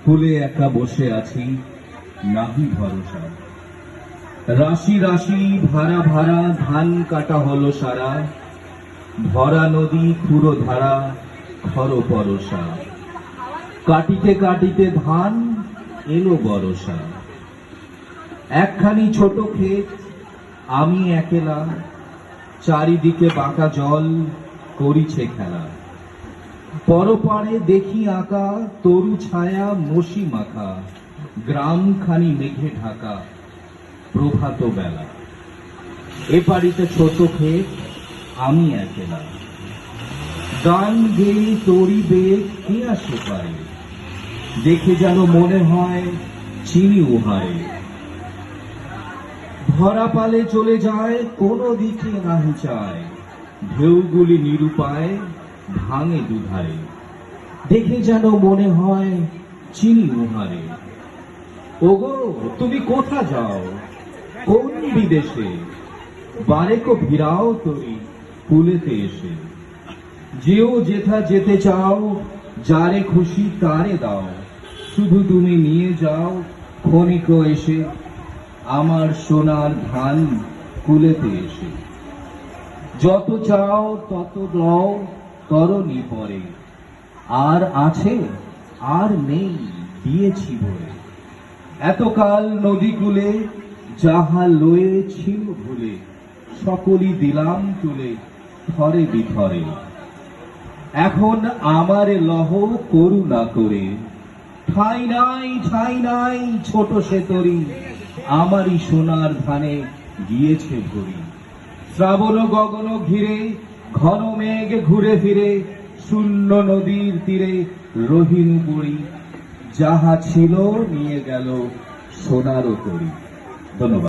ফুলে একা বসে আছি, নাহি ভরসা। রাশি রাশি ভাড়া ভাড়া ধান কাটা হলো সারা, ভরা নদী খুঁড়ো ধারা, খর পরশা। কাটিতে কাটিতে ধান এলো বরষা। একখানি ছোট ক্ষেত, আমি একেলা, চারিদিকে বাঁকা জল করিছে খেলা। পরপারে দেখি আঁকা তরু ছায়া মসি মাখা, গ্রামখানি মেঘে ঢাকা, প্রভাত বেলা। এপারিতে ছোট ক্ষেত, আমি একেলা, গান গেয়ে তরি বেগ কে আসে পারে, দেখে যেন মনে হয় চিনি উহারে। ভরা পালে চলে যায় কোনো দিকে নাহি চায়, ঢেউগুলি নিরুপায় ভাঙে দুধারে, দেখে যেন মনে হয় চিনি উহারে। ওগো তুমি কোথা যাও, কোন বিদেশে, বারেকো ভিড়াও তরি কুলেতে এসে। যেও যেথা যেতে চাও, যারে খুশি তারে দাও, শুধু তুমি নিয়ে যাও ক্ষণিক এসে, আমার সোনার ধান কুলেতে এসে। যত চাও তত দাও তরণী পরে, আর আছে আর নেই দিয়েছি ভরে। এতকাল নদী কূলে যাহা লয়ে ছিল ভুলে, সকলই দিলাম তুলে থরে বিথরে। এখন আমারে লহ করুণা করে, ঠাই নাই ছোট সে তরি, আমারই সোনার ধানে গিয়েছে ভরি। শ্রাবণ গগন ঘিরে ঘন মেঘ ঘুরে ফিরে, শূন্য নদীর তীরে রহিনু পড়ি, যাহা ছিল নিয়ে গেল সোনারও তরি। ধন্যবাদ।